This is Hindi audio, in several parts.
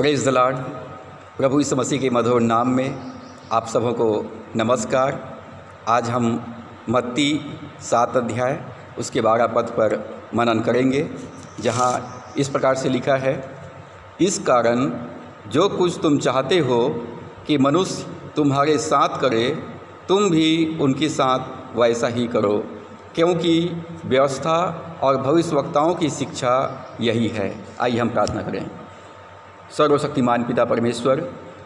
Praise the Lord. प्रभु यीशु मसीह के मधुर नाम में आप सबों को नमस्कार। आज हम मत्ती 7 अध्याय उसके 12 पद पर मनन करेंगे, जहाँ इस प्रकार से लिखा है, इस कारण जो कुछ तुम चाहते हो कि मनुष्य तुम्हारे साथ करे, तुम भी उनके साथ वैसा ही करो, क्योंकि व्यवस्था और भविष्यवक्ताओं की शिक्षा यही है। आइए हम प्रार्थना करें। सर्वशक्तिमान पिता परमेश्वर,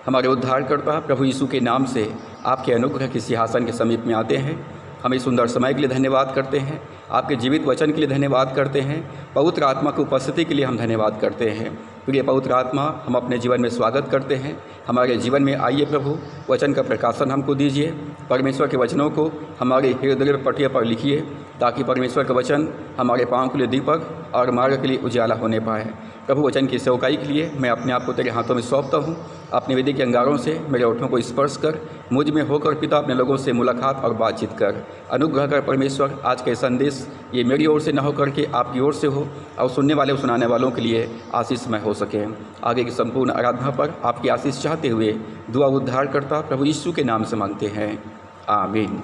हमारे उद्धारकर्ता प्रभु यीशु के नाम से आपके अनुग्रह के सिंहासन के समीप में आते हैं। हम इस सुंदर समय के लिए धन्यवाद करते हैं, आपके जीवित वचन के लिए धन्यवाद करते हैं, पवित्र आत्मा की उपस्थिति के लिए हम धन्यवाद करते हैं। प्रिय पवित्र आत्मा, हम अपने जीवन में स्वागत करते हैं। हमारे जीवन में आइए प्रभु, वचन का प्रकाशन हमको दीजिए। परमेश्वर के वचनों को हमारे हृदय पटिया पर लिखिए, ताकि परमेश्वर का वचन हमारे पाँव के लिए दीपक और मार्ग के लिए उजाला होने पाए। प्रभु, वचन की सेवकाई के लिए मैं अपने आप को तेरे हाथों में सौंपता हूँ। अपने विधि के अंगारों से मेरे ओठों को स्पर्श कर, मुझ में होकर पिता अपने लोगों से मुलाकात और बातचीत कर। अनुग्रह कर परमेश्वर, आज के संदेश ये मेरी ओर से न होकर के आपकी ओर से हो, और सुनने वाले और सुनाने वालों के लिए आशीषमय हो सके। आगे की संपूर्ण आराधना पर आपकी आशीष चाहते हुए दुआ उद्धारकर्ता प्रभु यीशु के नाम से मांगते हैं, आमीन।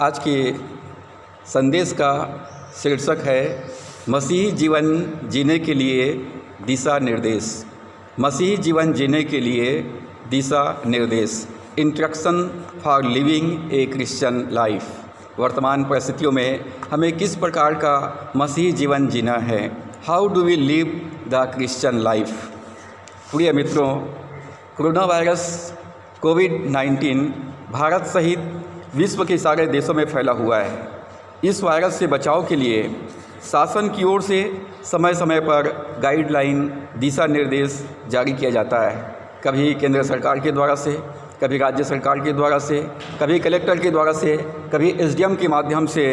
आज के संदेश का शीर्षक है मसीही जीवन जीने के लिए दिशा निर्देश। मसीही जीवन जीने के लिए दिशा निर्देश, instruction for living A Christian life. वर्तमान परिस्थितियों में हमें किस प्रकार का मसीही जीवन जीना है? How do we live the Christian life? प्रिय मित्रों, कोरोना वायरस कोविड-19 भारत सहित विश्व के सारे देशों में फैला हुआ है। इस वायरस से बचाव के लिए शासन की ओर से समय समय पर गाइडलाइन, दिशा निर्देश जारी किया जाता है। कभी केंद्र सरकार के द्वारा से, कभी राज्य सरकार के द्वारा से, कभी कलेक्टर के द्वारा से, कभी एसडीएम के माध्यम से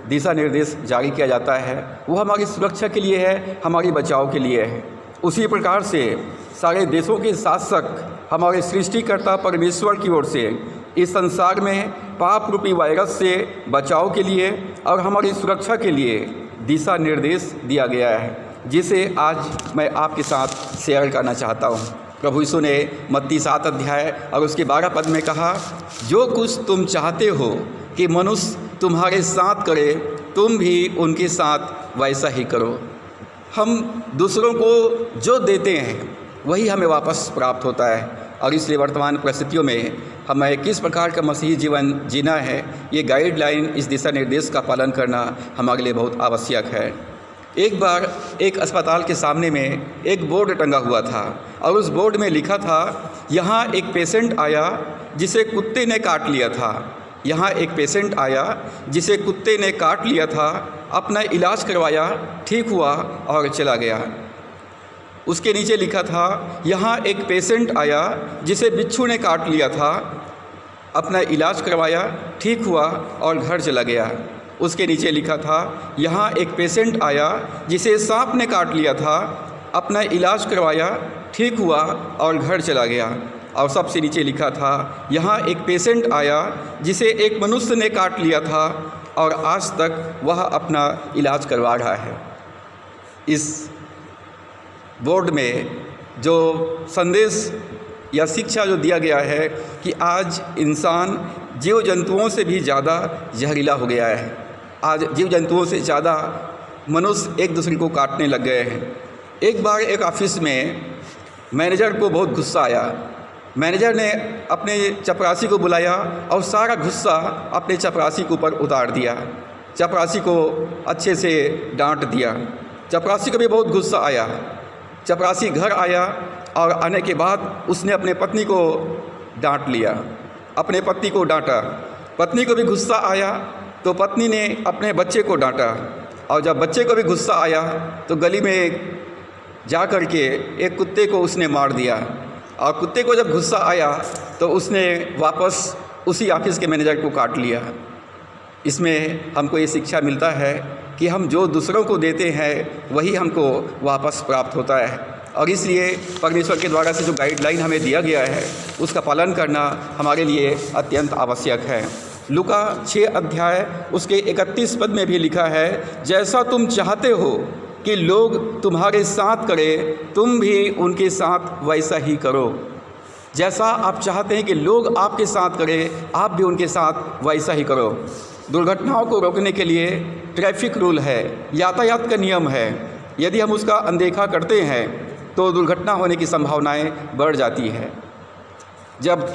दिशा निर्देश जारी किया जाता है। वो हमारी सुरक्षा के लिए है, हमारी बचाव के लिए है। उसी प्रकार से सारे देशों के शासक हमारे सृष्टिकर्ता परमेश्वर की ओर से इस संसार में पाप रूपी वायरस से बचाव के लिए और हमारी सुरक्षा के लिए दिशा निर्देश दिया गया है, जिसे आज मैं आपके साथ शेयर करना चाहता हूँ। प्रभु यीशु ने मत्ती 7 अध्याय और उसके 12 पद में कहा, जो कुछ तुम चाहते हो कि मनुष्य तुम्हारे साथ करे, तुम भी उनके साथ वैसा ही करो। हम दूसरों को जो देते हैं वही हमें वापस प्राप्त होता है, और इसलिए वर्तमान परिस्थितियों में हमें किस प्रकार का मसीही जीवन जीना है, ये गाइडलाइन, इस दिशा निर्देश का पालन करना हमारे लिए बहुत आवश्यक है। एक बार एक अस्पताल के सामने में एक बोर्ड टंगा हुआ था, और उस बोर्ड में लिखा था, यहाँ एक पेशेंट आया जिसे कुत्ते ने काट लिया था। यहाँ एक पेशेंट आया जिसे कुत्ते ने काट लिया था, अपना इलाज करवाया, ठीक हुआ और चला गया। उसके नीचे लिखा था, यहाँ एक पेशेंट आया जिसे बिच्छू ने काट लिया था, अपना इलाज करवाया, ठीक हुआ और घर चला गया। उसके नीचे लिखा था, यहाँ एक पेशेंट आया जिसे सांप ने काट लिया था, अपना इलाज करवाया, ठीक हुआ और घर चला गया। और सबसे नीचे लिखा था, यहाँ एक पेशेंट आया जिसे एक मनुष्य ने काट लिया था और आज तक वह अपना इलाज करवा रहा है। इस बोर्ड में जो संदेश या शिक्षा जो दिया गया है कि आज इंसान जीव जंतुओं से भी ज़्यादा जहरीला हो गया है। आज जीव जंतुओं से ज़्यादा मनुष्य एक दूसरे को काटने लग गए हैं। एक बार एक ऑफिस में मैनेजर को बहुत गुस्सा आया। मैनेजर ने अपने चपरासी को बुलाया और सारा गुस्सा अपने चपरासी के ऊपर उतार दिया। चपरासी को अच्छे से डांट दिया। चपरासी को भी बहुत गुस्सा आया। चपरासी घर आया और आने के बाद उसने अपने पत्नी को डांट लिया, अपने पति को डांटा। पत्नी को भी गुस्सा आया तो पत्नी ने अपने बच्चे को डांटा, और जब बच्चे को भी गुस्सा आया तो गली में जा कर के एक कुत्ते को उसने मार दिया। और कुत्ते को जब गुस्सा आया तो उसने वापस उसी ऑफिस के मैनेजर को काट लिया। इसमें हमको ये शिक्षा मिलता है कि हम जो दूसरों को देते हैं वही हमको वापस प्राप्त होता है, और इसलिए परमेश्वर के द्वारा से जो गाइडलाइन हमें दिया गया है उसका पालन करना हमारे लिए अत्यंत आवश्यक है। लूका 6 अध्याय उसके 31 पद में भी लिखा है, जैसा तुम चाहते हो कि लोग तुम्हारे साथ करें, तुम भी उनके साथ वैसा ही करो। जैसा आप चाहते हैं कि लोग आपके साथ करें, आप भी उनके साथ वैसा ही करो। दुर्घटनाओं को रोकने के लिए ट्रैफिक रूल है, यातायात का नियम है। यदि हम उसका अनदेखा करते हैं तो दुर्घटना होने की संभावनाएं बढ़ जाती है। जब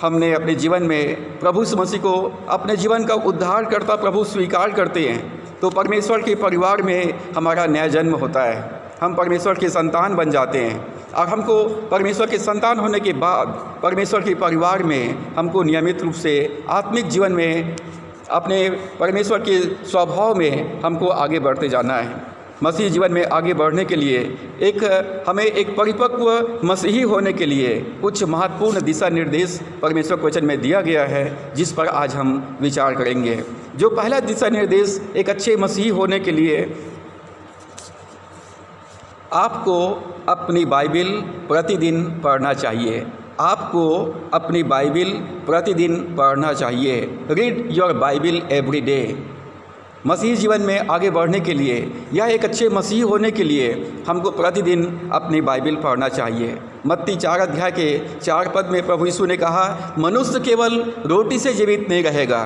हमने अपने जीवन में प्रभु यीशु मसीह को अपने जीवन का उद्धारकर्ता प्रभु स्वीकार करते हैं तो परमेश्वर के परिवार में हमारा नया जन्म होता है। हम परमेश्वर के संतान बन जाते हैं और हमको परमेश्वर के संतान होने के बाद परमेश्वर के परिवार में हमको नियमित रूप से आत्मिक जीवन में अपने परमेश्वर के स्वभाव में हमको आगे बढ़ते जाना है। मसीह जीवन में आगे बढ़ने के लिए हमें एक परिपक्व मसीही होने के लिए कुछ महत्वपूर्ण दिशा निर्देश परमेश्वर के वचन में दिया गया है, जिस पर आज हम विचार करेंगे। जो पहला दिशा निर्देश एक अच्छे मसीही होने के लिए आपको अपनी बाइबिल प्रतिदिन पढ़ना चाहिए। आपको अपनी बाइबिल प्रतिदिन पढ़ना चाहिए। Read your Bible every day. मसीही जीवन में आगे बढ़ने के लिए या एक अच्छे मसीही होने के लिए हमको प्रतिदिन अपनी बाइबिल पढ़ना चाहिए। मत्ती 4 अध्याय के 4 पद में प्रभु यीशु ने कहा, मनुष्य केवल रोटी से जीवित नहीं रहेगा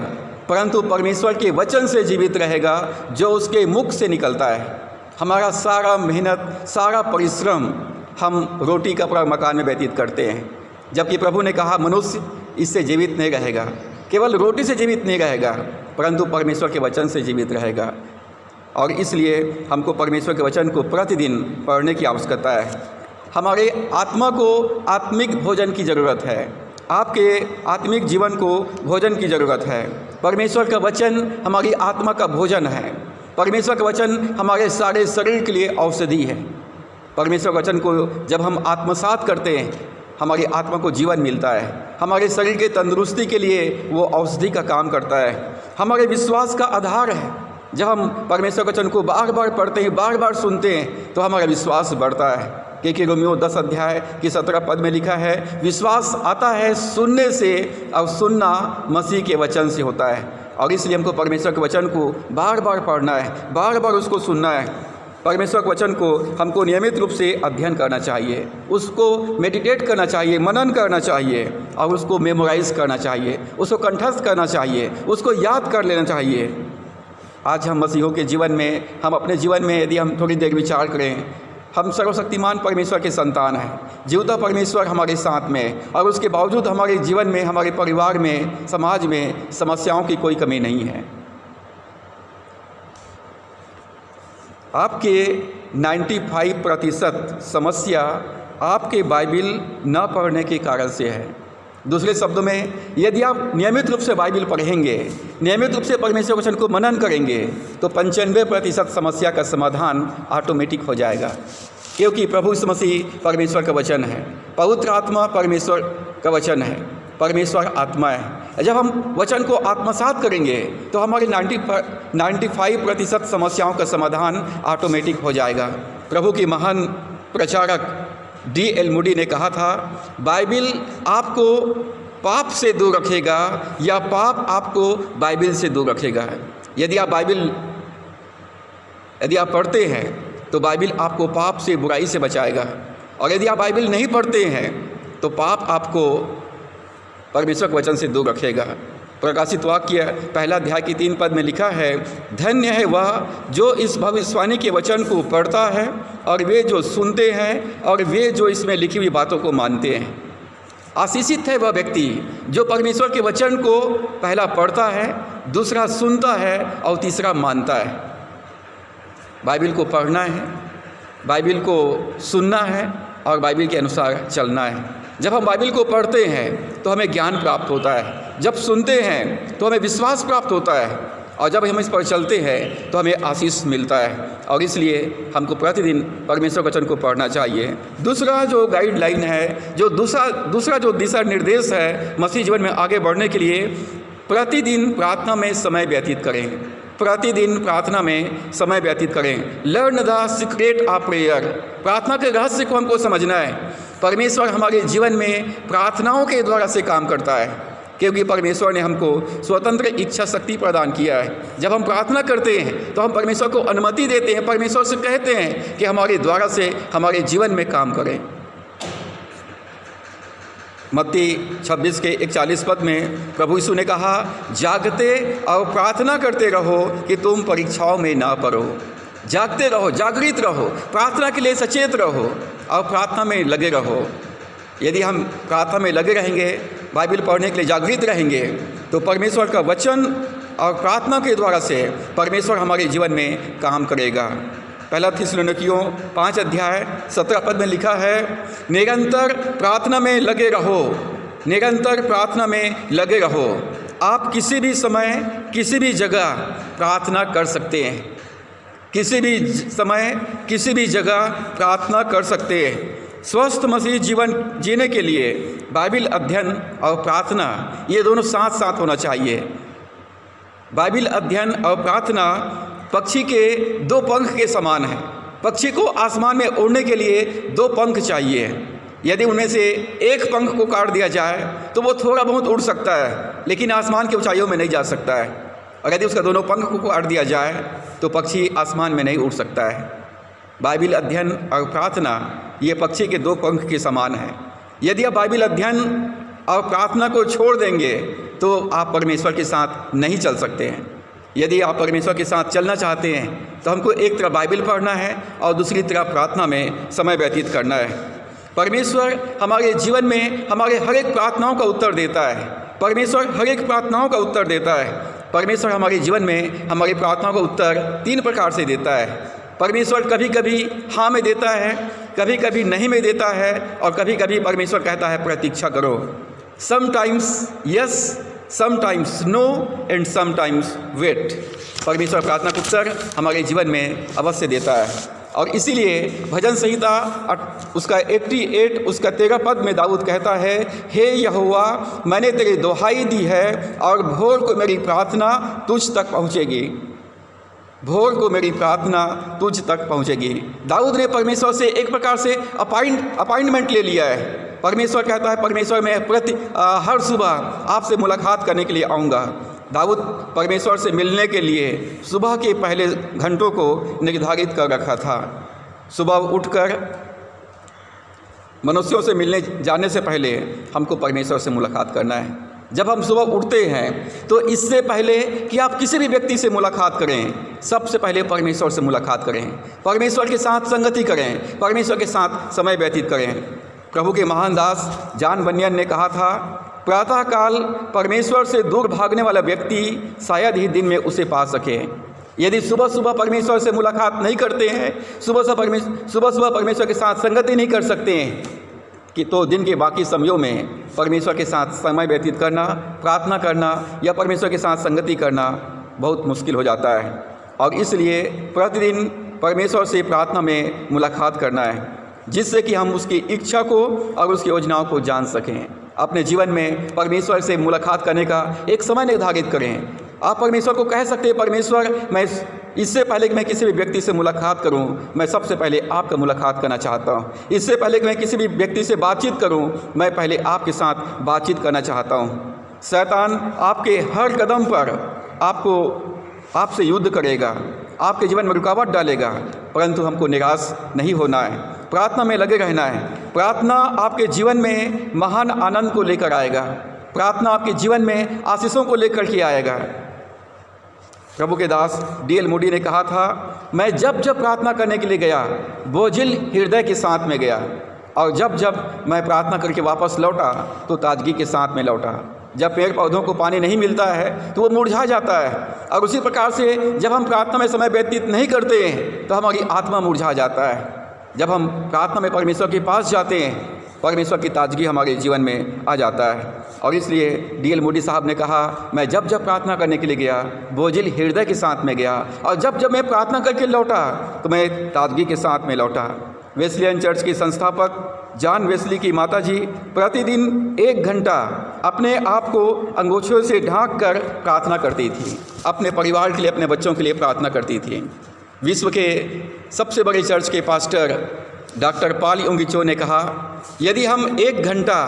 परंतु परमेश्वर के वचन से जीवित रहेगा जो उसके मुख से निकलता है। हमारा सारा मेहनत, सारा परिश्रम हम रोटी कपड़ा मकान में व्यतीत करते हैं, जबकि प्रभु ने कहा मनुष्य इससे जीवित नहीं रहेगा, केवल रोटी से जीवित नहीं रहेगा परंतु परमेश्वर के वचन से जीवित रहेगा। और इसलिए हमको परमेश्वर के वचन को प्रतिदिन पढ़ने की आवश्यकता है। हमारे आत्मा को आत्मिक भोजन की ज़रूरत है। आपके आत्मिक जीवन को भोजन की ज़रूरत है। परमेश्वर का वचन हमारी आत्मा का भोजन है। परमेश्वर का वचन हमारे सारे शरीर के लिए औषधि है। परमेश्वर वचन को जब हम आत्मसात करते हैं हमारी आत्मा को जीवन मिलता है। हमारे शरीर के तंदुरुस्ती के लिए वो औषधि का काम करता है। हमारे विश्वास का आधार है। जब हम परमेश्वर वचन को बार बार पढ़ते हैं, बार बार सुनते हैं तो हमारा विश्वास बढ़ता है। क्योंकि रोमियो 10 अध्याय की 17 पद में लिखा है, विश्वास आता है सुनने से और सुनना मसीह के वचन से होता है। और इसलिए हमको परमेश्वर के वचन को बार बार पढ़ना है, बार बार उसको सुनना है। परमेश्वर के वचन को हमको नियमित रूप से अध्ययन करना चाहिए, उसको मेडिटेट करना चाहिए, मनन करना चाहिए और उसको मेमोराइज करना चाहिए, उसको कंठस्थ करना चाहिए, उसको याद कर लेना चाहिए। आज हम मसीहों के जीवन में, हम अपने जीवन में यदि हम थोड़ी देर विचार करें, हम सर्वशक्तिमान परमेश्वर के संतान हैं। जीवता परमेश्वर हमारे साथ में और उसके बावजूद हमारे जीवन में, हमारे परिवार में, समाज में समस्याओं की कोई कमी नहीं है। आपके 95% समस्या आपके बाइबिल न पढ़ने के कारण से है। दूसरे शब्दों में, यदि आप नियमित रूप से बाइबिल पढ़ेंगे, नियमित रूप से परमेश्वर वचन को मनन करेंगे तो 95% समस्या का समाधान ऑटोमेटिक हो जाएगा। क्योंकि प्रभु यीशु मसीह परमेश्वर का वचन है, पवित्र आत्मा परमेश्वर का वचन है, परमेश्वर आत्मा है। जब हम वचन को आत्मसात करेंगे तो हमारे 95% समस्याओं का समाधान ऑटोमेटिक हो जाएगा। प्रभु की महान प्रचारक D.L. मूडी ने कहा था, बाइबिल आपको पाप से दूर रखेगा या पाप आपको बाइबिल से दूर रखेगा। यदि आप पढ़ते हैं तो बाइबिल आपको पाप से, बुराई से बचाएगा। और यदि आप बाइबिल नहीं पढ़ते हैं तो पाप आपको परमेश्वर के वचन से दूर रखेगा। प्रकाशित वाक्य 1 अध्याय की 3 पद में लिखा है, धन्य है वह जो इस भविष्यवाणी के वचन को पढ़ता है और वे जो सुनते हैं और वे जो इसमें लिखी हुई बातों को मानते हैं। आशीषित है वह व्यक्ति जो परमेश्वर के वचन को पहला पढ़ता है, दूसरा सुनता है और तीसरा मानता है। बाइबिल को पढ़ना है, बाइबिल को सुनना है और बाइबिल के अनुसार चलना है। जब हम बाइबिल को पढ़ते हैं तो हमें ज्ञान प्राप्त होता है, जब सुनते हैं तो हमें विश्वास प्राप्त होता है और जब हम इस पर चलते हैं तो हमें आशीष मिलता है। और इसलिए हमको प्रतिदिन परमेश्वर वचन को पढ़ना चाहिए। दूसरा जो गाइडलाइन है, जो दूसरा जो दिशा निर्देश है मसीह जीवन में आगे बढ़ने के लिए, प्रतिदिन प्रार्थना में समय व्यतीत करें। प्रतिदिन प्रार्थना में समय व्यतीत करें। Learn the secret of prayer. प्रार्थना के रहस्य को हमको समझना है। परमेश्वर हमारे जीवन में प्रार्थनाओं के द्वारा से काम करता है। क्योंकि परमेश्वर ने हमको स्वतंत्र इच्छा शक्ति प्रदान किया है। जब हम प्रार्थना करते हैं तो हम परमेश्वर को अनुमति देते हैं, परमेश्वर से कहते हैं कि हमारे द्वारा से हमारे जीवन में काम करें। मत्ती 26 के 41 पद में प्रभु यीशु ने कहा, जागते और प्रार्थना करते रहो कि तुम परीक्षाओं में ना पड़ो। जागते रहो, जागृत रहो, प्रार्थना के लिए सचेत रहो और प्रार्थना में लगे रहो। यदि हम प्रार्थना में लगे रहेंगे, बाइबल पढ़ने के लिए जागृत रहेंगे, तो परमेश्वर का वचन और प्रार्थना के द्वारा से परमेश्वर हमारे जीवन में काम करेगा। पहला थिस्सलुनीकियों 5 अध्याय 17 पद में लिखा है, निरंतर प्रार्थना में लगे रहो, निरंतर प्रार्थना में लगे रहो। आप किसी भी समय किसी भी जगह प्रार्थना कर सकते हैं, किसी भी समय किसी भी जगह प्रार्थना कर सकते हैं। स्वस्थ मसीह जीवन जीने के लिए बाइबल अध्ययन और प्रार्थना ये दोनों साथ साथ होना चाहिए। बाइबल अध्ययन और प्रार्थना पक्षी के 2 पंख के समान है। पक्षी को आसमान में उड़ने के लिए 2 पंख चाहिए। यदि उनमें से एक पंख को काट दिया जाए तो वो थोड़ा बहुत उड़ सकता है, लेकिन आसमान की ऊंचाइयों में नहीं जा सकता है। और यदि उसका दोनों पंख को काट दिया जाए तो पक्षी आसमान में नहीं उड़ सकता है। बाइबल अध्ययन और प्रार्थना ये पक्षी के 2 पंख के समान है। यदि आप बाइबल अध्ययन और प्रार्थना को छोड़ देंगे तो आप परमेश्वर के साथ नहीं चल सकते हैं। यदि आप परमेश्वर के साथ चलना चाहते हैं तो हमको एक तरफ बाइबल पढ़ना है और दूसरी तरफ प्रार्थना में समय व्यतीत करना है। परमेश्वर हमारे जीवन में हमारे हर एक प्रार्थनाओं का उत्तर देता है। परमेश्वर हर एक प्रार्थनाओं का उत्तर देता है। परमेश्वर हमारे जीवन में हमारी प्रार्थनाओं का उत्तर 3 प्रकार से देता है। परमेश्वर कभी कभी हाँ में देता है, कभी कभी नहीं में देता है, और कभी कभी परमेश्वर कहता है प्रतीक्षा करो। Sometimes yes, sometimes no and sometimes wait. परमेश्वर प्रार्थना का उत्तर हमारे जीवन में अवश्य देता है। और इसीलिए भजन संहिता उसका 88 उसका 13 पद में दाऊद कहता है, हे यहोवा मैंने तेरी दुहाई दी है और भोर को मेरी प्रार्थना तुझ तक पहुँचेगी। भोर को मेरी प्रार्थना तुझ तक पहुँचेगी। दाऊद ने परमेश्वर से एक प्रकार से अपॉइंटमेंट ले लिया है। परमेश्वर कहता है, परमेश्वर मैं हर सुबह आपसे मुलाकात करने के लिए आऊँगा। दाऊद परमेश्वर से मिलने के लिए सुबह के पहले घंटों को निर्धारित कर रखा था। सुबह उठकर मनुष्यों से मिलने जाने से पहले हमको परमेश्वर से मुलाकात करना है। जब हम सुबह उठते हैं तो इससे पहले कि आप किसी भी व्यक्ति से मुलाकात करें, सबसे पहले परमेश्वर से मुलाकात करें, परमेश्वर के साथ संगति करें, परमेश्वर के साथ समय व्यतीत करें। प्रभु के महान दास जॉन बनियन ने कहा था, प्रातःकाल परमेश्वर से दूर भागने वाला व्यक्ति शायद ही दिन में उसे पा सके। यदि सुबह सुबह परमेश्वर से मुलाकात नहीं करते हैं, सुबह सुबह परमेश्वर के साथ संगति नहीं कर सकते हैं कि तो दिन के बाकी समयों में परमेश्वर के साथ समय व्यतीत करना, प्रार्थना करना या परमेश्वर के साथ संगति करना बहुत मुश्किल हो जाता है। और इसलिए प्रतिदिन परमेश्वर से प्रार्थना में मुलाकात करना है, जिससे कि हम उसकी इच्छा को और उसकी योजनाओं को जान सकें। अपने जीवन में परमेश्वर से मुलाकात करने का एक समय निर्धारित करें। आप परमेश्वर को कह सकते हैं, परमेश्वर मैं इससे पहले कि मैं किसी भी व्यक्ति से मुलाकात करूं, मैं सबसे पहले आपका मुलाकात करना चाहता हूं। इससे पहले कि मैं किसी भी व्यक्ति से बातचीत करूं, मैं पहले आपके साथ बातचीत करना चाहता हूं। शैतान आपके हर कदम पर आपसे युद्ध करेगा, आपके जीवन में रुकावट डालेगा, परंतु हमको निराश नहीं होना है, प्रार्थना में लगे रहना है। प्रार्थना आपके जीवन में महान आनंद को लेकर आएगा। प्रार्थना आपके जीवन में आशीषों को लेकर के आएगा। प्रभु के दास D.L. मूडी ने कहा था, मैं जब जब प्रार्थना करने के लिए गया बोझिल हृदय के साथ में गया, और जब जब मैं प्रार्थना करके वापस लौटा तो ताजगी के साथ में लौटा। जब पेड़ पौधों को पानी नहीं मिलता है तो वो मुरझा जाता है, और उसी प्रकार से जब हम प्रार्थना में समय व्यतीत नहीं करते हैं तो हमारी आत्मा मुरझा जाता है। जब हम प्रार्थना में परमेश्वर के पास जाते हैं, परमेश्वर की ताजगी हमारे जीवन में आ जाता है। और इसलिए D.L. मूडी साहब ने कहा, मैं जब जब प्रार्थना करने के लिए गया बोझिल हृदय के साथ में गया, और जब जब मैं प्रार्थना करके लौटा तो मैं ताजगी के साथ में लौटा। वेस्लियन चर्च की संस्थापक जॉन वेस्ली की माताजी प्रतिदिन 1 घंटा अपने आप को अंगोछों से ढांक कर प्रार्थना करती थी। अपने परिवार के लिए, अपने बच्चों के लिए प्रार्थना करती थी। विश्व के सबसे बड़े चर्च के पास्टर डॉक्टर पॉल योंगी चो ने कहा, यदि हम 1 घंटा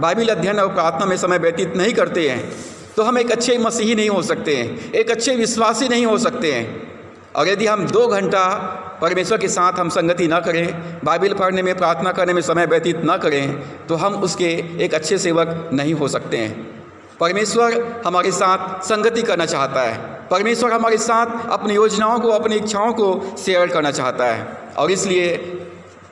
बाइबिल अध्ययन और प्रार्थना में समय व्यतीत नहीं करते हैं तो हम एक अच्छे मसीही नहीं हो सकते हैं, एक अच्छे विश्वासी नहीं हो सकते हैं। और यदि हम 2 घंटा परमेश्वर के साथ हम संगति ना करें, बाइबिल पढ़ने में, प्रार्थना करने में समय व्यतीत ना करें, तो हम उसके एक अच्छे सेवक नहीं हो सकते हैं। परमेश्वर हमारे साथ संगति करना चाहता है, परमेश्वर हमारे साथ अपनी योजनाओं को, अपनी इच्छाओं को शेयर करना चाहता है। और इसलिए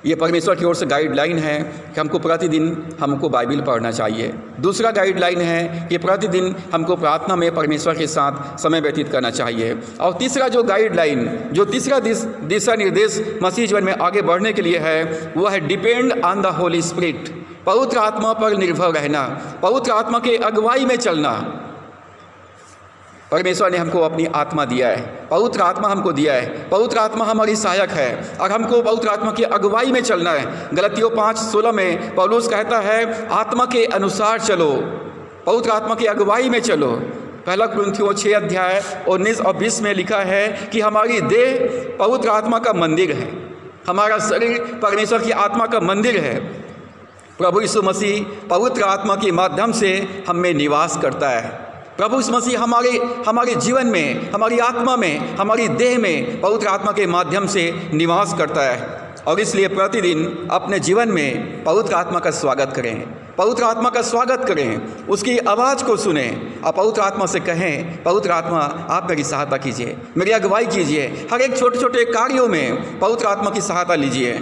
ये परमेश्वर की ओर से गाइडलाइन है कि हमको प्रतिदिन हमको बाइबिल पढ़ना चाहिए। दूसरा गाइडलाइन है कि प्रतिदिन हमको प्रार्थना में परमेश्वर के साथ समय व्यतीत करना चाहिए। और तीसरा जो गाइडलाइन, जो तीसरा दिशा निर्देश मसीह जीवन में आगे बढ़ने के लिए है, वह है depend on the Holi spirit, पवित्र आत्मा पर निर्भर रहना, पवित्र आत्मा के अगुवाई में चलना। परमेश्वर ने हमको अपनी आत्मा दिया है, पवित्र आत्मा हमको दिया है, पवित्र आत्मा हमारी सहायक है और हमको पवित्र आत्मा की अगुवाई में चलना है। गलतियों 5:16 में पौलुस कहता है आत्मा के अनुसार चलो, पवित्र आत्मा की अगुवाई में चलो। पहला कुरिन्थियों 6:19 और 20 में लिखा है कि हमारी देह पवित्र आत्मा का मंदिर है, हमारा शरीर परमेश्वर की आत्मा का मंदिर है। प्रभु यीशु मसीह पवित्र आत्मा के माध्यम से हम में निवास करता है। प्रभु यीशु मसीह हमारे जीवन में, हमारी आत्मा में, हमारी देह में पवित्र आत्मा के माध्यम से निवास करता है। और इसलिए प्रतिदिन अपने जीवन में पवित्र आत्मा का स्वागत करें, पवित्र आत्मा का स्वागत करें, उसकी आवाज़ को सुने और पवित्र आत्मा से कहें, पवित्र आत्मा आप मेरी सहायता कीजिए, मेरी अगुवाई कीजिए, हर एक छोटे छोटे कार्यों में पवित्र आत्मा की सहायता लीजिए।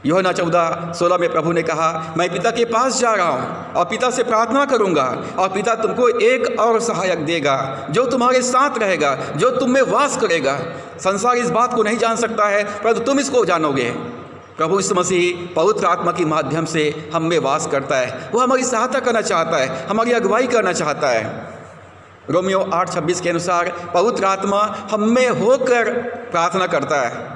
यूहन्ना 14:16 में प्रभु ने कहा, मैं पिता के पास जा रहा हूँ और पिता से प्रार्थना करूँगा और पिता तुमको एक और सहायक देगा जो तुम्हारे साथ रहेगा, जो तुम में वास करेगा। संसार इस बात को नहीं जान सकता है परंतु तुम इसको जानोगे। प्रभु यीशु मसीह पवित्र आत्मा के माध्यम से हम में वास करता है, वो हमारी सहायता करना चाहता है, हमारी अगुवाई करना चाहता है। रोमियो 8:26 के अनुसार पवित्र आत्मा हम में होकर प्रार्थना करता है,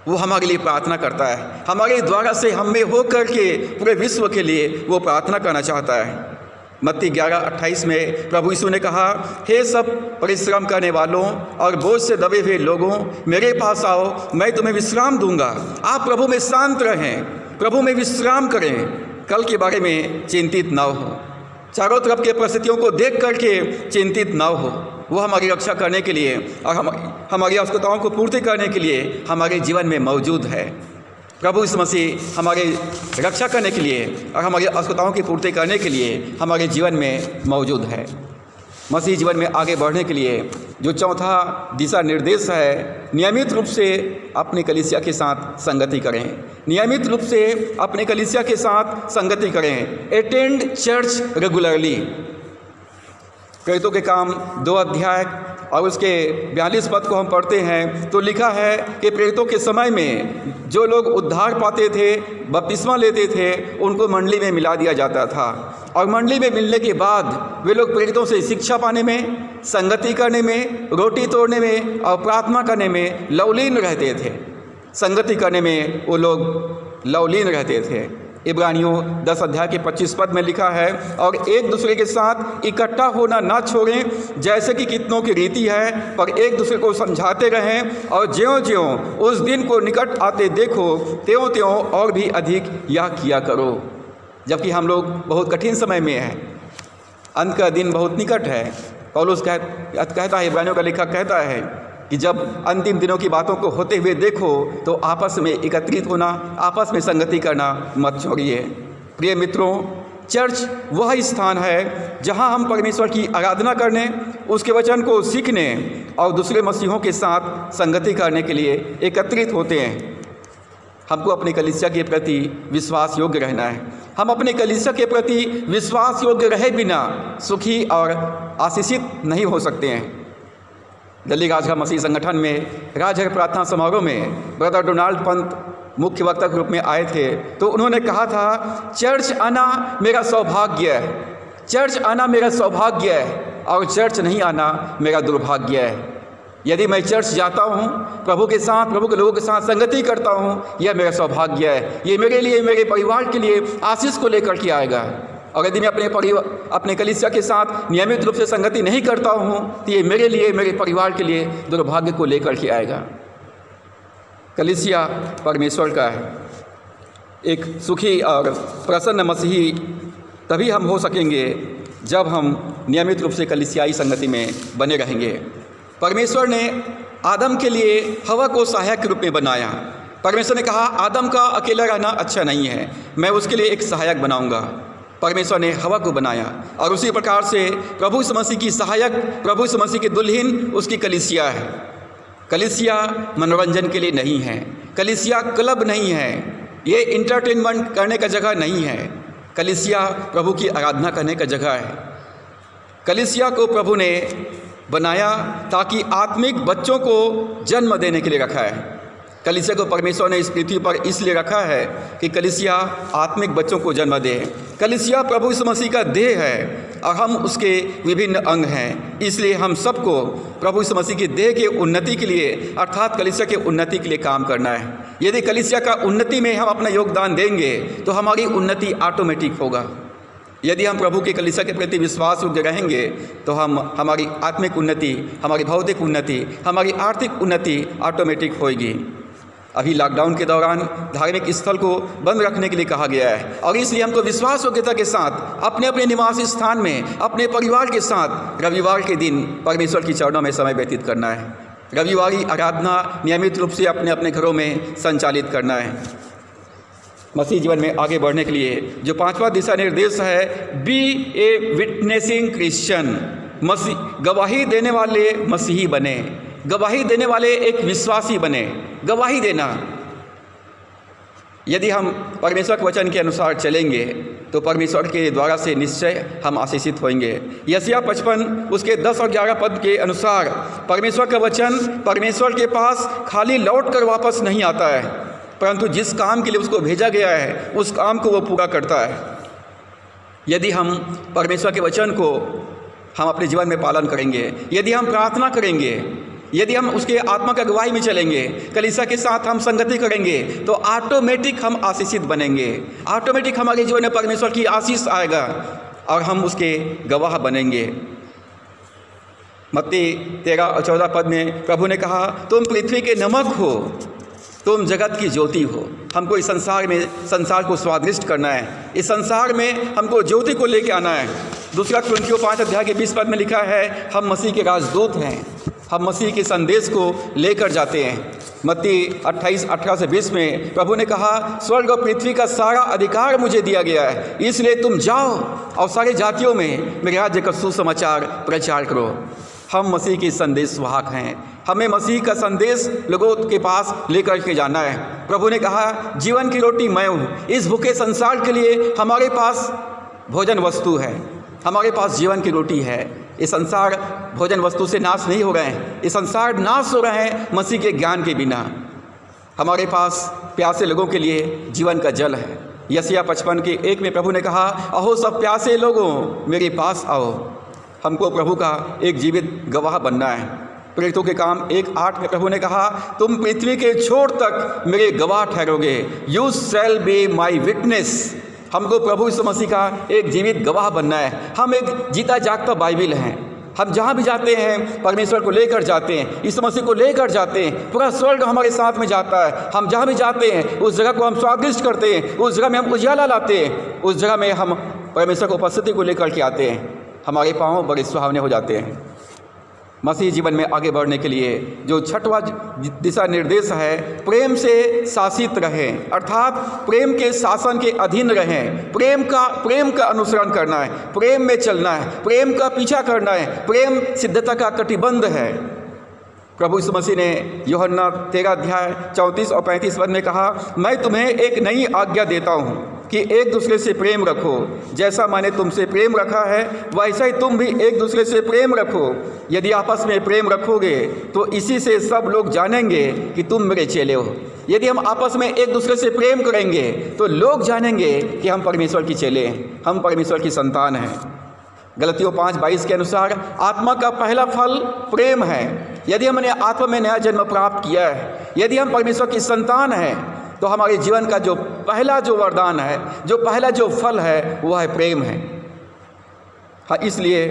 वो हमारे लिए प्रार्थना करता है, हमारे द्वारा से हम में होकर के पूरे विश्व के लिए वो प्रार्थना करना चाहता है। मत्ती 11:28 में प्रभु यीशु ने कहा, हे सब परिश्रम करने वालों और बोझ से दबे हुए लोगों, मेरे पास आओ, मैं तुम्हें विश्राम दूंगा। आप प्रभु में शांत रहें, प्रभु में विश्राम करें, कल के बारे में चिंतित ना हो, चारों तरफ के परिस्थितियों को देख करके चिंतित ना हो। वो हमारी रक्षा करने के लिए और हमारी आवश्यकताओं को पूर्ति करने के लिए हमारे जीवन में मौजूद है। प्रभु यीशु मसीह हमारे रक्षा करने के लिए और हमारी आवश्यकताओं की पूर्ति करने के लिए हमारे जीवन में मौजूद है। मसीह जीवन में आगे बढ़ने के लिए जो चौथा दिशा निर्देश है, नियमित रूप से अपने कलीसिया के साथ संगति करें, नियमित रूप से अपने कलीसिया के साथ संगति करें। Attend church regularly. प्रेरितों के काम 2 अध्याय और उसके 42 पद को हम पढ़ते हैं तो लिखा है कि प्रेरितों के समय में जो लोग उद्धार पाते थे, बपतिस्मा लेते थे, उनको मंडली में मिला दिया जाता था और मंडली में मिलने के बाद वे लोग प्रेरितों से शिक्षा पाने में, संगति करने में, रोटी तोड़ने में और प्रार्थना करने में लवलीन रहते थे। संगति करने में वो लोग लवलीन रहते थे। इब्रानियों 10 अध्याय के 25 पद में लिखा है, और एक दूसरे के साथ इकट्ठा होना ना छोड़ें जैसे कि कितनों की रीति है, पर एक दूसरे को समझाते रहें, और ज्यों-ज्यों उस दिन को निकट आते देखो त्यों-त्यों और भी अधिक यह किया करो। जबकि हम लोग बहुत कठिन समय में हैं, अंत का दिन बहुत निकट है। पौलुस कहता है, इब्रानियों का लेखक कहता है कि जब अंतिम दिनों की बातों को होते हुए देखो तो आपस में एकत्रित होना, आपस में संगति करना मत छोड़िए। प्रिय मित्रों, चर्च वह स्थान है जहां हम परमेश्वर की आराधना करने, उसके वचन को सीखने और दूसरे मसीहों के साथ संगति करने के लिए एकत्रित होते हैं। हमको अपने कलीसिया के प्रति विश्वास योग्य रहना है। हम अपने कलीसिया के प्रति विश्वास योग्य रहे बिना सुखी और आशीषित नहीं हो सकते हैं। दिल्ली राजगृह मसीह संगठन में राजगृह प्रार्थना समारोह में ब्रदर डोनाल्ड पंत मुख्य वक्ता के रूप में आए थे तो उन्होंने कहा था, चर्च आना मेरा सौभाग्य है, चर्च आना मेरा सौभाग्य है और चर्च नहीं आना मेरा दुर्भाग्य है। यदि मैं चर्च जाता हूँ, प्रभु के साथ, प्रभु के लोगों के साथ संगति करता हूँ, यह मेरा सौभाग्य है। ये मेरे लिए, मेरे परिवार के लिए आशीष को लेकर के आएगा। और यदि मैं अपने कलीसिया के साथ नियमित रूप से संगति नहीं करता हूँ तो ये मेरे लिए, मेरे परिवार के लिए दुर्भाग्य को लेकर के आएगा। कलीसिया परमेश्वर का है। एक सुखी और प्रसन्न मसीही तभी हम हो सकेंगे जब हम नियमित रूप से कलीसियाई संगति में बने रहेंगे। परमेश्वर ने आदम के लिए हवा को सहायक के रूप में बनाया। परमेश्वर ने कहा आदम का अकेला रहना अच्छा नहीं है, मैं उसके लिए एक सहायक बनाऊंगा। परमेश्वर ने हवा को बनाया और उसी प्रकार से प्रभु यीशु मसीह की सहायक, प्रभु यीशु मसीह की दुल्हन उसकी कलीसिया है। कलीसिया मनोरंजन के लिए नहीं है, कलीसिया क्लब नहीं है, ये इंटरटेनमेंट करने का जगह नहीं है। कलीसिया प्रभु की आराधना करने का जगह है। कलीसिया को प्रभु ने बनाया ताकि आत्मिक बच्चों को जन्म देने के लिए रखा है। कलीसिया को परमेश्वर ने इस पृथ्वी पर इसलिए रखा है कि कलीसिया आत्मिक बच्चों को जन्म दे। कलीसिया प्रभु यीशु मसीह का देह है और हम उसके विभिन्न अंग हैं। इसलिए हम सबको प्रभु यीशु मसीह की देह के उन्नति के लिए अर्थात कलीसिया के उन्नति के लिए काम करना है। यदि कलीसिया का उन्नति में हम अपना योगदान देंगे तो हमारी उन्नति ऑटोमेटिक होगा। यदि हम प्रभु के कलीसिया के प्रति विश्वास योग्य रहेंगे तो हमारी आत्मिक उन्नति, हमारी भौतिक उन्नति, हमारी आर्थिक उन्नति ऑटोमेटिक होगी। अभी लॉकडाउन के दौरान धार्मिक स्थल को बंद रखने के लिए कहा गया है और इसलिए हमको विश्वास योग्यता के साथ अपने अपने निवास स्थान में अपने परिवार के साथ रविवार के दिन परमेश्वर की चरणों में समय व्यतीत करना है। रविवारी आराधना नियमित रूप से अपने अपने घरों में संचालित करना है। मसीह जीवन में आगे बढ़ने के लिए जो 5वां दिशा निर्देश है, बी ए विटनेसिंग क्रिश्चियन, गवाही देने वाले मसीही बने, गवाही देने वाले एक विश्वासी बने। गवाही देना, यदि हम परमेश्वर के वचन के अनुसार चलेंगे तो परमेश्वर के द्वारा से निश्चय हम आशीषित होंगे। यशायाह 55 उसके 10 और 11 पद के अनुसार परमेश्वर का वचन परमेश्वर के पास खाली लौट कर वापस नहीं आता है, परंतु जिस काम के लिए उसको भेजा गया है उस काम को वो पूरा करता है। यदि हम परमेश्वर के वचन को हम अपने जीवन में पालन करेंगे, यदि हम प्रार्थना करेंगे, यदि हम उसके आत्मा का गवाही में चलेंगे, कलीसिया के साथ हम संगति करेंगे तो ऑटोमेटिक हम आशीषित बनेंगे। ऑटोमेटिक हमारे जीवन में परमेश्वर की आशीष आएगा और हम उसके गवाह बनेंगे। मत्ती 13 और 14 पद में प्रभु ने कहा तुम पृथ्वी के नमक हो, तुम जगत की ज्योति हो। हमको इस संसार को स्वादिष्ट करना है, इस संसार में हमको ज्योति को लेके आना है। दूसरा कुरिन्थियों 5 अध्याय के 20 पद में लिखा है हम मसीह के राजदूत हैं, हम मसीह के संदेश को लेकर जाते हैं। मत्ती 28:18 से 20 में प्रभु ने कहा स्वर्ग और पृथ्वी का सारा अधिकार मुझे दिया गया है, इसलिए तुम जाओ और सारे जातियों में मेरे राज्य का सुसमाचार प्रचार करो। हम मसीह के संदेश वाहक हैं, हमें मसीह का संदेश लोगों के पास लेकर के जाना है। प्रभु ने कहा जीवन की रोटी मैं हूँ। इस भूखे संसार के लिए हमारे पास भोजन वस्तु है, हमारे पास जीवन की रोटी है। ये संसार भोजन वस्तु से नाश नहीं हो रहे हैं, ये संसार नाश हो रहे हैं मसीह के ज्ञान के बिना। हमारे पास प्यासे लोगों के लिए जीवन का जल है। यशायाह 55 के 1 में प्रभु ने कहा अहो सब प्यासे लोगों मेरे पास आओ। हमको प्रभु का एक जीवित गवाह बनना है। प्रेरितों के काम 1:8 में प्रभु ने कहा तुम पृथ्वी के छोर तक मेरे गवाह ठहरोगे, you shall be my witness. हमको प्रभु यीशु मसीह का एक जीवित गवाह बनना है। हम एक जीता जागता बाइबिल हैं। हम जहाँ भी जाते हैं परमेश्वर को लेकर जाते हैं, यीशु मसीह को लेकर जाते हैं। पूरा स्वर्ग हमारे साथ में जाता है। हम जहाँ भी जाते हैं उस जगह को हम स्वादिष्ट करते हैं, उस जगह में हम उजाला लाते हैं, उस जगह में हम परमेश्वर की उपस्थिति को लेकर के आते हैं। हमारे पाँव बड़े सुहावने हो जाते हैं। मसीह जीवन में आगे बढ़ने के लिए जो 6वां दिशा निर्देश है प्रेम से शासित रहें, अर्थात प्रेम के शासन के अधीन रहें। प्रेम का अनुसरण करना है, प्रेम में चलना है, प्रेम का पीछा करना है। प्रेम सिद्धता का कटिबंध है। प्रभु यीशु मसीह ने यूहन्ना 13 अध्याय 34 और 35 पद में कहा मैं तुम्हें एक नई आज्ञा देता हूँ कि एक दूसरे से प्रेम रखो। जैसा मैंने तुमसे प्रेम रखा है वैसा ही तुम भी एक दूसरे से प्रेम रखो। यदि आपस में प्रेम रखोगे तो इसी से सब लोग जानेंगे कि तुम मेरे चेले हो। यदि हम आपस में एक दूसरे से प्रेम करेंगे तो लोग जानेंगे कि हम परमेश्वर की चेले हैं, हम परमेश्वर की संतान हैं। गलतियों 5:22 के अनुसार आत्मा का पहला फल प्रेम है। यदि हमने आत्मा में नया जन्म प्राप्त किया है, यदि हम परमेश्वर की संतान हैं तो हमारे जीवन का जो पहला वरदान है, जो पहला फल है वह है प्रेम है। हाँ, इसलिए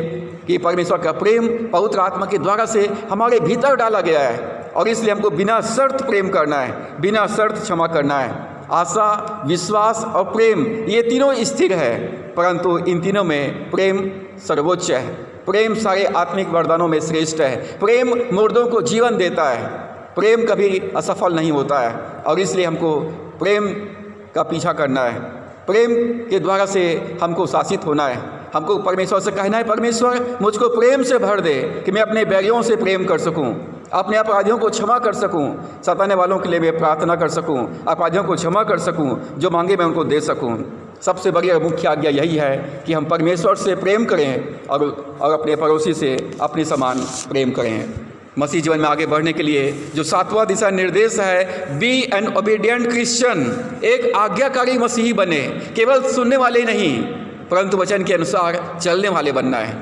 कि परमेश्वर का प्रेम पवित्र आत्मा के द्वारा से हमारे भीतर डाला गया है और इसलिए हमको बिना शर्त प्रेम करना है, बिना शर्त क्षमा करना है। आशा, विश्वास और प्रेम, ये तीनों स्थिर है, परंतु इन तीनों में प्रेम सर्वोच्च है। प्रेम सारे आत्मिक वरदानों में श्रेष्ठ है। प्रेम मुर्दों को जीवन देता है। प्रेम कभी असफल नहीं होता है और इसलिए हमको प्रेम का पीछा करना है। प्रेम के द्वारा से हमको शासित होना है। हमको परमेश्वर से कहना है, परमेश्वर मुझको प्रेम से भर दे कि मैं अपने बैरियों से प्रेम कर सकूं, अपने अपराधियों को क्षमा कर सकूं, सताने वालों के लिए मैं प्रार्थना कर सकूं, अपराधियों को क्षमा कर सकूं, जो मांगे मैं उनको दे सकूं। सबसे बड़ी और मुख्य आज्ञा यही है कि हम परमेश्वर से प्रेम करें और अपने पड़ोसी से अपने समान प्रेम करें। मसीह जीवन में आगे बढ़ने के लिए जो 7वां दिशा निर्देश है, बी एन ओबीडिएंट क्रिश्चियन, एक आज्ञाकारी मसीही बने। केवल सुनने वाले नहीं परंतु वचन के अनुसार चलने वाले बनना है।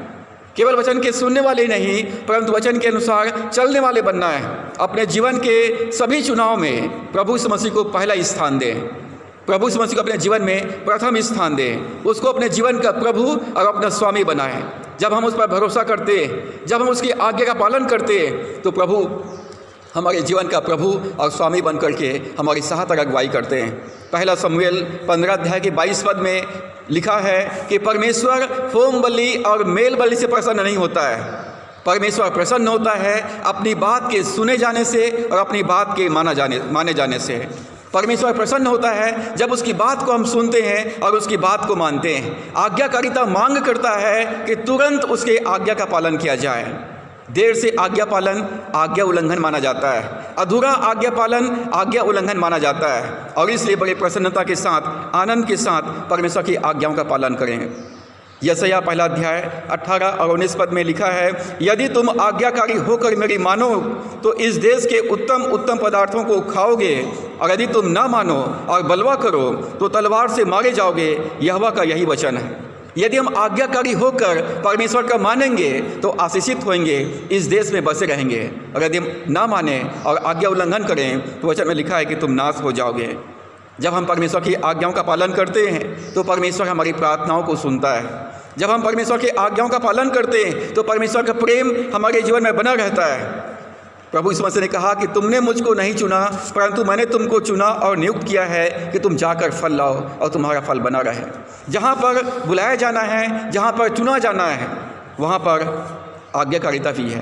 केवल वचन के सुनने वाले नहीं परंतु वचन के अनुसार चलने वाले बनना है। अपने जीवन के सभी चुनाव में प्रभु यीशु मसीह को पहला स्थान दें। प्रभु यीशु मसीह को अपने जीवन में प्रथम स्थान दें। उसको अपने जीवन का प्रभु और अपना स्वामी बनाएं। जब हम उस पर भरोसा करते, जब हम उसकी आज्ञा का पालन करते, तो प्रभु हमारे जीवन का प्रभु और स्वामी बन करके हमारी सहायता अगुवाई करते हैं। पहला शमूएल 15 अध्याय के 22 पद में लिखा है कि परमेश्वर होम बलि और मेल बलि से प्रसन्न नहीं होता है। परमेश्वर प्रसन्न होता है अपनी बात के सुने जाने से और अपनी बात के माने जाने से। परमेश्वर प्रसन्न होता है जब उसकी बात को हम सुनते हैं और उसकी बात को मानते हैं। आज्ञाकारिता मांग करता है कि तुरंत उसके आज्ञा का पालन किया जाए। देर से आज्ञा पालन आज्ञा उल्लंघन माना जाता है। अधूरा आज्ञा पालन आज्ञा उल्लंघन माना जाता है और इसलिए बड़ी प्रसन्नता के साथ, आनंद के साथ परमेश्वर की आज्ञाओं का पालन करें। यशायाह 1 अध्याय 18 और 19 पद में लिखा है, यदि तुम आज्ञाकारी होकर मेरी मानो तो इस देश के उत्तम उत्तम पदार्थों को खाओगे, और यदि तुम ना मानो और बलवा करो तो तलवार से मारे जाओगे। यहोवा का यही वचन है। यदि हम आज्ञाकारी होकर परमेश्वर का मानेंगे तो आशीषित होंगे, इस देश में बसे रहेंगे, और यदि हम ना माने और आज्ञा उल्लंघन करें तो वचन में लिखा है कि तुम नाश हो जाओगे। जब हम परमेश्वर की आज्ञाओं का पालन करते हैं तो परमेश्वर हमारी प्रार्थनाओं को सुनता है। जब हम परमेश्वर की आज्ञाओं का पालन करते हैं तो परमेश्वर का प्रेम हमारे जीवन में बना रहता है। प्रभु यीशु मसीह ने कहा कि तुमने मुझको नहीं चुना परंतु मैंने तुमको चुना और नियुक्त किया है कि तुम जाकर फल लाओ और तुम्हारा फल बना रहे। जहाँ पर बुलाया जाना है, जहाँ पर चुना जाना है, वहाँ पर आज्ञाकारिता भी है।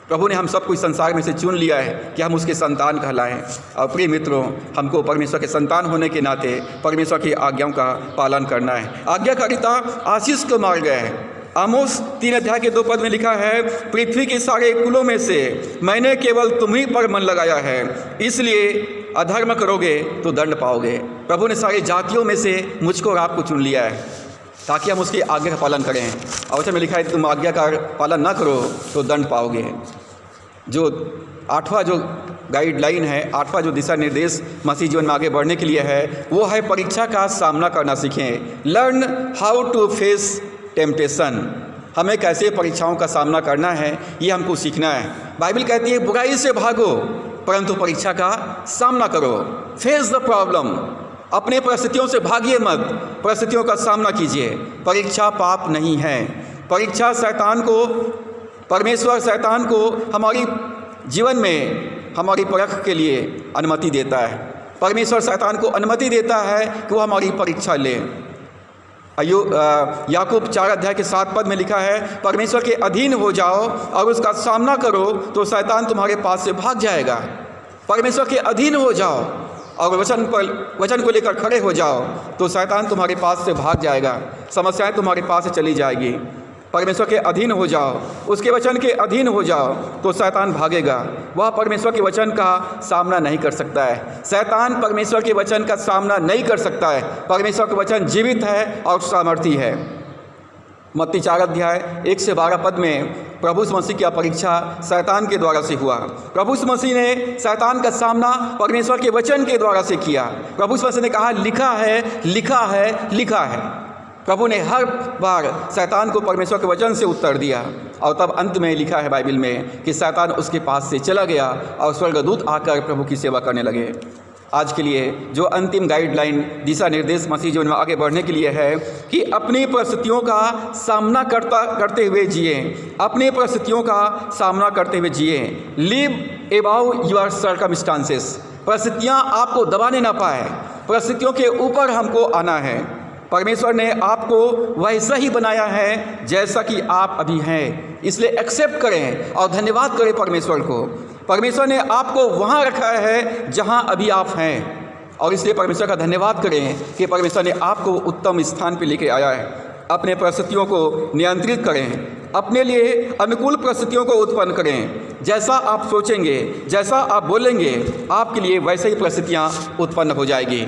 प्रभु ने हम सबको इस संसार में से चुन लिया है कि हम उसके संतान कहलाएं। और प्रिय मित्रों, हमको परमेश्वर के संतान होने के नाते परमेश्वर की आज्ञाओं का पालन करना है। आज्ञाकारिता आशीष का मार्ग है। आमोस 3 अध्याय के 2 पद में लिखा है, पृथ्वी के सारे कुलों में से मैंने केवल तुम्ही पर मन लगाया है, इसलिए अधर्म करोगे तो दंड पाओगे। प्रभु ने सारी जातियों में से मुझको और आपको चुन लिया है ताकि हम उसकी आज्ञा का पालन करें। और वचन में लिखा है तुम आज्ञा का पालन ना करो तो दंड पाओगे। जो 8वां जो गाइडलाइन है, 8वां जो दिशा निर्देश मसीह जीवन में आगे बढ़ने के लिए है, वो है परीक्षा का सामना करना सीखें। Learn how to face temptation. हमें कैसे परीक्षाओं का सामना करना है ये हमको सीखना है। बाइबल कहती है बुराई से भागो परंतु परीक्षा का सामना करो। Face the problem. अपने परिस्थितियों से भागिए मत, परिस्थितियों का सामना कीजिए। परीक्षा पाप नहीं है। परीक्षा परमेश्वर शैतान को हमारी जीवन में हमारी परख के लिए अनुमति देता है। परमेश्वर शैतान को अनुमति देता है कि वो हमारी परीक्षा ले। याकूब 4 अध्याय के 7 पद में लिखा है, परमेश्वर के अधीन हो जाओ और उसका सामना करो तो शैतान तुम्हारे पास से भाग जाएगा। परमेश्वर के अधीन हो जाओ और वचन को लेकर खड़े हो जाओ तो शैतान तुम्हारे पास से भाग जाएगा, समस्याएं तुम्हारे पास से चली जाएगी। परमेश्वर के अधीन हो जाओ, उसके वचन के अधीन हो जाओ तो शैतान भागेगा। वह परमेश्वर के वचन का सामना नहीं कर सकता है। शैतान परमेश्वर के वचन का सामना नहीं कर सकता है। परमेश्वर का वचन जीवित है और सामर्थी है। मत्ती 4 अध्याय 1 से 12 पद में प्रभु यीशु मसीह की परीक्षा शैतान के द्वारा से हुआ। प्रभु यीशु मसीह ने शैतान का सामना परमेश्वर के वचन के द्वारा से किया। प्रभु यीशु मसीह ने कहा लिखा है, लिखा है, लिखा है। प्रभु ने हर बार शैतान को परमेश्वर के वचन से उत्तर दिया और तब अंत में लिखा है बाइबल में कि शैतान उसके पास से चला गया और स्वर्गदूत आकर प्रभु की सेवा करने लगे। आज के लिए जो अंतिम गाइडलाइन दिशा निर्देश मसीह जीवन में आगे बढ़ने के लिए है कि अपनी परिस्थितियों का सामना करते हुए जिए। अपनी परिस्थितियों का सामना करते हुए जिए। Live above your circumstances. परिस्थितियाँ आपको दबाने ना पाए, परिस्थितियों के ऊपर हमको आना है। परमेश्वर ने आपको वैसा ही बनाया है जैसा कि आप अभी हैं, इसलिए एक्सेप्ट करें और धन्यवाद करें परमेश्वर को। परमेश्वर ने आपको वहाँ रखा है जहाँ अभी आप हैं, और इसलिए परमेश्वर का धन्यवाद करें कि परमेश्वर ने आपको उत्तम स्थान पर लेके आया है। अपने परिस्थितियों को नियंत्रित करें, अपने लिए अनुकूल परिस्थितियों को उत्पन्न करें। जैसा आप सोचेंगे, जैसा आप बोलेंगे, आपके लिए वैसे ही परिस्थितियाँ उत्पन्न हो जाएगी।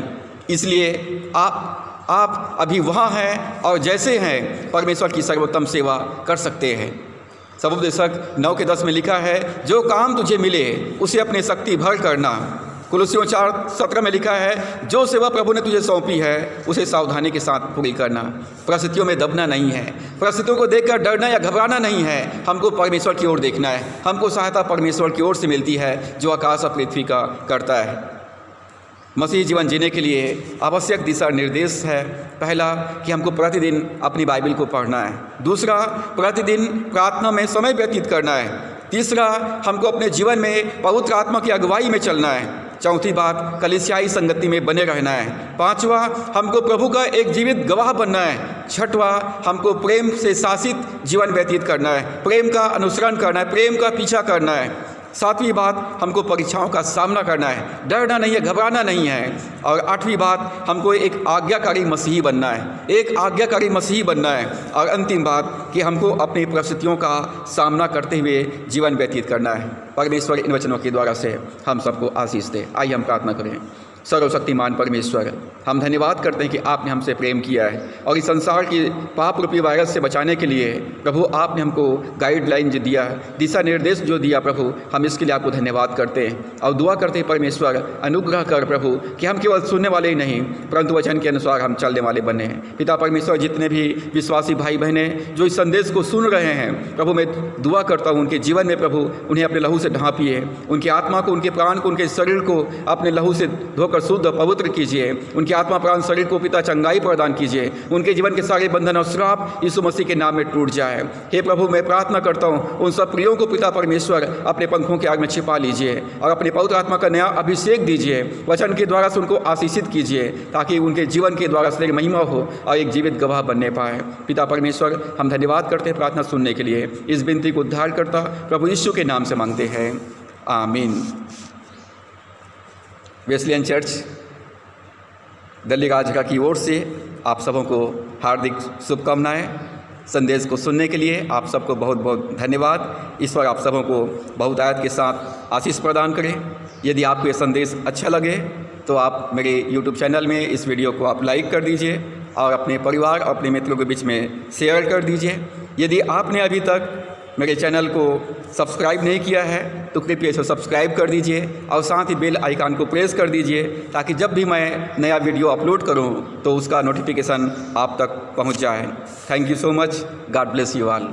इसलिए आप अभी वहाँ हैं और जैसे हैं परमेश्वर की सर्वोत्तम सेवा कर सकते हैं। सबोपदेशक 9:10 में लिखा है, जो काम तुझे मिले उसे अपने शक्ति भर करना। कुलुस्सियों 4:17 में लिखा है, जो सेवा प्रभु ने तुझे सौंपी है उसे सावधानी के साथ पूरी करना। परिस्थितियों में दबना नहीं है, परिस्थितियों को देखकर डरना या घबराना नहीं है, हमको परमेश्वर की ओर देखना है। हमको सहायता परमेश्वर की ओर से मिलती है जो आकाश और पृथ्वी का करता है। मसीही जीवन जीने के लिए आवश्यक दिशा निर्देश है। पहला कि हमको प्रतिदिन अपनी बाइबल को पढ़ना है। दूसरा, प्रतिदिन प्रार्थना में समय व्यतीत करना है। तीसरा, हमको अपने जीवन में पवित्र आत्मा की अगुवाई में चलना है। चौथी बात, कलीसियाई संगति में बने रहना है। पांचवा, हमको प्रभु का एक जीवित गवाह बनना है। छठवा, हमको प्रेम से शासित जीवन व्यतीत करना है, प्रेम का अनुसरण करना है, प्रेम का पीछा करना है। सातवीं बात, हमको परीक्षाओं का सामना करना है, डरना नहीं है, घबराना नहीं है। और आठवीं बात, हमको एक आज्ञाकारी मसीही बनना है, एक आज्ञाकारी मसीही बनना है। और अंतिम बात कि हमको अपनी परिस्थितियों का सामना करते हुए जीवन व्यतीत करना है। परमेश्वर इन वचनों के द्वारा से हम सबको आशीष दे। आइए हम प्रार्थना करें। सर्वशक्तिमान परमेश्वर, हम धन्यवाद करते हैं कि आपने हमसे प्रेम किया है और इस संसार की पाप रूपी वायरस से बचाने के लिए प्रभु आपने हमको गाइडलाइन जो दिया, दिशा निर्देश जो दिया प्रभु, हम इसके लिए आपको धन्यवाद करते हैं और दुआ करते हैं परमेश्वर अनुग्रह कर प्रभु कि हम केवल सुनने वाले ही नहीं परंतु वचन के अनुसार हम चलने वाले बने हैं। पिता परमेश्वर, जितने भी विश्वासी भाई बहनें जो इस संदेश को सुन रहे हैं प्रभु, मैं दुआ करता हूँ उनके जीवन में प्रभु उन्हें अपने लहू से ढांपिए, उनकी आत्मा को, उनके प्राण को, उनके शरीर को अपने लहू से धोकर शुद्ध पवित्र कीजिए। उनकी आत्मा प्राण शरीर को पिता चंगाई प्रदान कीजिए। उनके जीवन के सारे बंधन और श्राप यीशु मसीह के नाम में टूट जाए। हे प्रभु, मैं प्रार्थना करता हूँ उन सब प्रियों को पिता परमेश्वर अपने पंखों के आग में छिपा लीजिए और अपने पवित्र आत्मा का नया अभिषेक दीजिए। वचन के द्वारा से उनको आशीषित कीजिए ताकि उनके जीवन के द्वारा से महिमा हो और एक जीवित गवाह बनने पाए। पिता परमेश्वर, हम धन्यवाद करते हैं प्रार्थना सुनने के लिए। इस विनती को उद्धार करता प्रभु यीशु के नाम से मांगते हैं, आमीन। वेस्लियन चर्च दिल्ली राजगा की ओर से आप सबों को हार्दिक शुभकामनाएं। संदेश को सुनने के लिए आप सबको बहुत बहुत धन्यवाद। ईश्वर आप सबों को बहुतायत के साथ आशीष प्रदान करें। यदि आपको ये संदेश अच्छा लगे तो आप मेरे YouTube चैनल में इस वीडियो को आप लाइक कर दीजिए और अपने परिवार और अपने मित्रों के बीच में शेयर कर दीजिए। यदि आपने अभी तक मेरे चैनल को सब्सक्राइब नहीं किया है तो कृपया इसे सब्सक्राइब कर दीजिए और साथ ही बेल आइकन को प्रेस कर दीजिए ताकि जब भी मैं नया वीडियो अपलोड करूं तो उसका नोटिफिकेशन आप तक पहुंच जाए। Thank you so much. God bless you all.